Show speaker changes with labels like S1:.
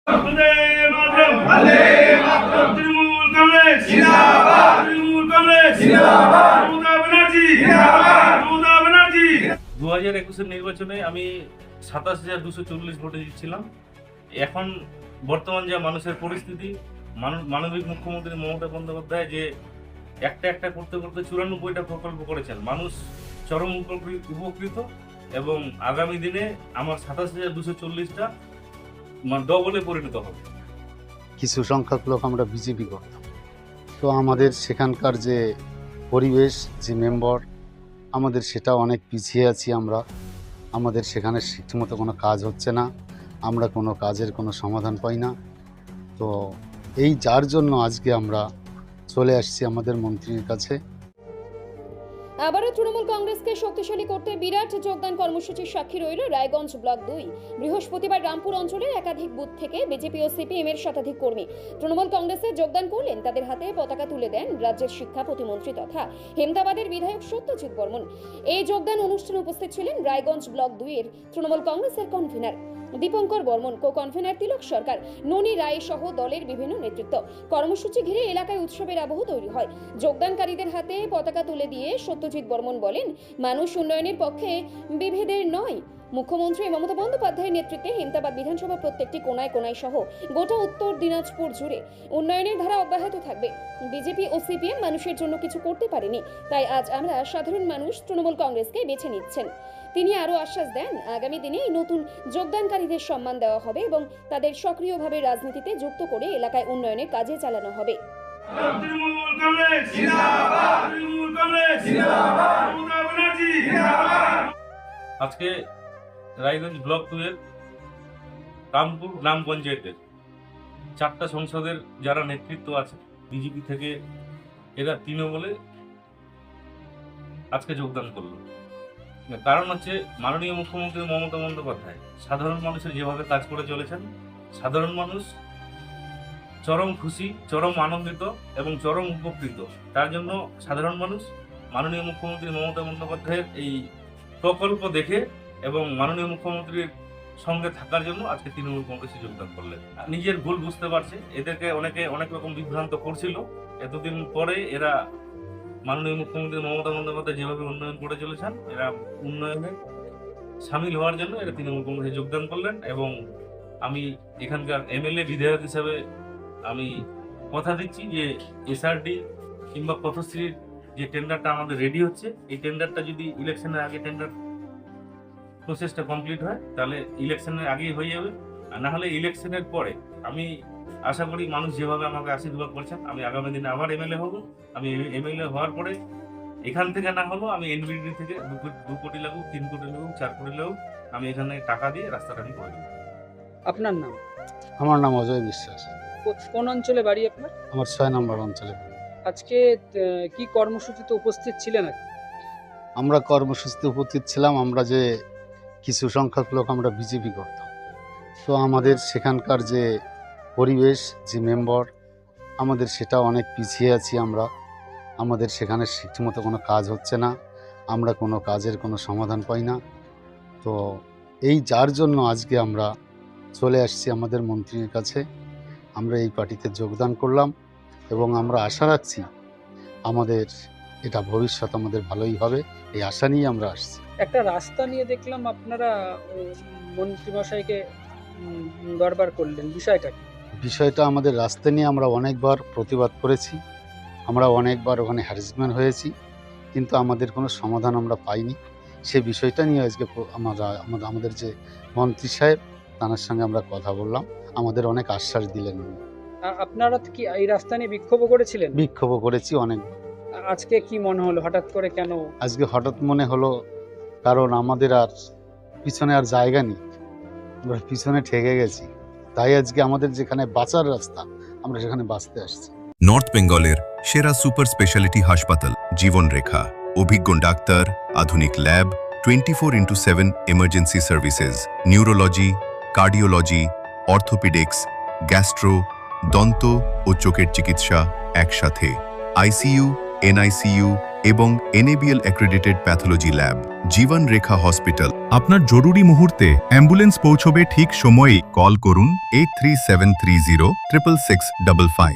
S1: वंदे मातरम वंदे मातरम तृणमूल कांग्रेस जिंदाबाद तृणमूल कांग्रेस जिंदाबाद ममता बनर्जी जिंदाबाद ममता बनर्जी 2021 নির্বাচনে আমি 27240 ভোটে জিতছিলাম। এখন বর্তমান যে মানুষের পরিস্থিতি, মাননীয় মুখ্যমন্ত্রী মমতা বন্দ্যোপাধ্যায় যে একটা করতে করতে 94টা প্রকল্প করেছেন, মানুষ চরম উপকৃত এবং আগামী দিনে আমার 27240টা ডবলে পরিণত হবে।
S2: কিছু সংখ্যক লোক আমরা বিজেপি করতাম, তো আমাদের সেখানকার যে পরিবেশ, যে মেম্বার, আমাদের সেটা অনেক পিছিয়ে আছি আমরা। আমাদের সেখানে ঠিকমতো কোনো কাজ হচ্ছে না, আমরা কোনো কাজের কোনো সমাধান পাই না। তো এই যার জন্য আজকে আমরা চলে আসছি আমাদের মন্ত্রীর কাছে।
S3: আবারও তৃণমূল কংগ্রেসকে শক্তিশালী করতে বিরাট যোগদান কর্মসূচির সাক্ষী রইল রায়গঞ্জ ব্লক 2। বৃহস্পতিবার রামপুর অঞ্চলের একাধিক বুথ থেকে বিজেপি ও সিপিএম এর শতাধিক কর্মী তৃণমূল কংগ্রেসে যোগদান করলেন। তাদের হাতে পতাকা তুলে দেন রাজ্যের শিক্ষা প্রতিমন্ত্রী তথা হেমদাবাদের বিধায়ক সত্যজিৎ বর্মন। এই যোগদান অনুষ্ঠানে উপস্থিত ছিলেন রায়গঞ্জ ব্লক 2 এর তৃণমূল কংগ্রেসের convener Dipankar Barman, co convener Tilak Sarkar, Noni Roy সহ দলের বিভিন্ন নেতৃত্ব। কর্মসূচি ঘিরে এলাকায় উৎসবের আবহ তৈরি হয়। যোগদানকারীদের হাতে পতাকা তুলে দিয়ে সত্যজিৎ বর্মন বলেন, মানুষ উন্নয়নের পক্ষে বিভেদের নয়। মুখ্যমন্ত্রী মমতা বন্দ্যোপাধ্যায়ের নেতৃত্বে হেমদাবাদ বিধানসভা প্রত্যেকটি কোনায় কোনায় সহ গোটা উত্তর দিনাজপুর জুড়ে উন্নয়নের ধারা অব্যাহত থাকবে। বিজেপি ও সিপিএম মানুষের জন্য কিছু করতে পারেনি, তাই আজ আমরা সাধারণ মানুষ তৃণমূল কংগ্রেসকে বেছে নিচ্ছেন। তিনি আরও আশ্বাস দেন, আগামী দিনে এই নতুন যোগদানকারীদের সম্মান দেওয়া হবে এবং তাদের সক্রিয়ভাবে রাজনীতিতে যুক্ত করে এলাকায় উন্নয়নের কাজে চালানো হবে।
S1: তৃণমূল কংগ্রেস জিন্দাবাদ তৃণমূল কংগ্রেস জিন্দাবাদ মমতা ব্যানার্জি জিন্দাবাদ। আজকে রায়গঞ্জ ব্লক 2 এর রামপুর গ্রাম পঞ্চায়েতের 4টা সংসদের যারা নেতৃত্ব আছে বিজেপি থেকে, এরা তৃণমূলে আজকে যোগদান করলো। কারণ হচ্ছে মাননীয় মুখ্যমন্ত্রী মমতা বন্দ্যোপাধ্যায় সাধারণ মানুষের যেভাবে কাজ করে চলেছেন, সাধারণ মানুষ চরম খুশি, চরম আনন্দিত এবং চরম উপকৃত। তার জন্য সাধারণ মানুষ মাননীয় মুখ্যমন্ত্রী মমতা বন্দ্যোপাধ্যায়ের এই প্রকল্প দেখে এবং মাননীয় মুখ্যমন্ত্রীর সঙ্গে থাকার জন্য আজকে তৃণমূল কংগ্রেসে যোগদান করলেন। নিজের ভুল বুঝতে পারছে, এদেরকে অনেকে অনেক রকম বিভ্রান্ত করছিল। এতদিন পরে এরা মাননীয় মুখ্যমন্ত্রী মমতা বন্দ্যোপাধ্যায় যেভাবে উন্নয়ন করে চলেছেন, এরা উন্নয়নে সামিল হওয়ার জন্য এরা তৃণমূল কংগ্রেসে যোগদান করলেন। এবং আমি এখানকার এমএলএ বিধায়ক হিসাবে আমি কথা দিচ্ছি যে এসআরডি কিংবা পথশ্রীর যে টেন্ডারটা আমাদের রেডি হচ্ছে, এই টেন্ডারটা যদি ইলেকশনের আগে টেন্ডার প্রসেসটা কমপ্লিট হয় তাহলে ইলেকশনের আগেই হয়ে যাবে। আর না হলে ইলেকশনের পরে আমি আশা করি মানুষ যেভাবে আমাকে আশীর্বাদ করছেন, আমি আগামী দিনে আবার এমএলএ হব। আমি এমএলএ হওয়ার পরে এখান থেকে না হলেও আমি এনবিডি থেকে 2 কোটি লাগুক, 3 কোটি লাগুক, 4 কোটি লাগুক, আমি এখানে টাকা দিয়ে রাস্তাটা আমি করে দেবো।
S4: আপনার নাম?
S2: আমার নাম অজয় বিশ্বাস।
S4: কোন অঞ্চলে বাড়ি আপনার?
S2: আমার 6 নম্বর অঞ্চলে।
S4: আজকে কি কর্মসূচিতে উপস্থিত ছিলেন?
S2: আমরা কর্মসূচিতে উপস্থিত ছিলাম, আমরা যে কিছু সংখ্যক লোক আমরা বিজেপি করতাম, তো আমাদের সেখানকার যে পরিবেশ, যে মেম্বার, আমাদের সেটা অনেক পিছিয়ে আছি আমরা। আমাদের সেখানে ঠিকমতো কোনো কাজ হচ্ছে না, আমরা কোনো কাজের কোনো সমাধান পাই না। তো এই যার জন্য আজকে আমরা চলে আসছি আমাদের মন্ত্রীর কাছে। আমরা এই পার্টিতে যোগদান করলাম এবং আমরা আশা রাখছি আমাদের এটা ভবিষ্যৎ আমাদের ভালোই হবে, এই আশা নিয়ে আমরা আসছি।
S4: একটা রাস্তা নিয়ে দেখলাম আপনারা মন্ত্রীমশাইকে দরবার করলেন, বিষয়টা কি?
S2: বিষয়টা আমাদের রাস্তা নিয়ে আমরা অনেকবার প্রতিবাদ করেছি, আমরা অনেকবার ওখানে হ্যারাসমেন্ট হয়েছি, কিন্তু আমাদের কোনো সমাধান আমরা পাইনি। সে বিষয়টা নিয়ে আজকে আমাদের যে মন্ত্রী সাহেব, তার সঙ্গে আমরা কথা বললাম, আমাদের অনেক আশ্বাস দিলেন।
S4: আপনারা কি এই রাস্তা নিয়ে বিক্ষোভ করেছিলেন?
S2: বিক্ষোভ করেছি অনেক।
S4: আজকে কি মনে হলো হঠাৎ করে, কেন?
S2: আজকে হঠাৎ মনে হলো কারণ আমাদের আর পিছনে আর জায়গা নেই, আমরা পিছনে ঠেকে গেছি, তাই আজকে আমাদের যেখানে বাঁচার রাস্তা আমরা সেখানে বাঁচতে আসছি।
S5: নর্থ বেঙ্গলের সেরা সুপার স্পেশালিটি হাসপাতাল জীবনরেখা, অভিজ্ঞ ডাক্তার, আধুনিক lab, 24x7 emergency services, neurology, cardiology, orthopaedics, gastro, দন্ত ও চোখের চিকিৎসা একসাথে, আইসিইউ, NICU এবং NABL accredited pathology lab, জীবন রেখা হসপিটাল। আপনার জরুরি মুহূর্তে অ্যাম্বুলেন্স পৌঁছবে ঠিক সময়েই। কল করুন 83730 66655।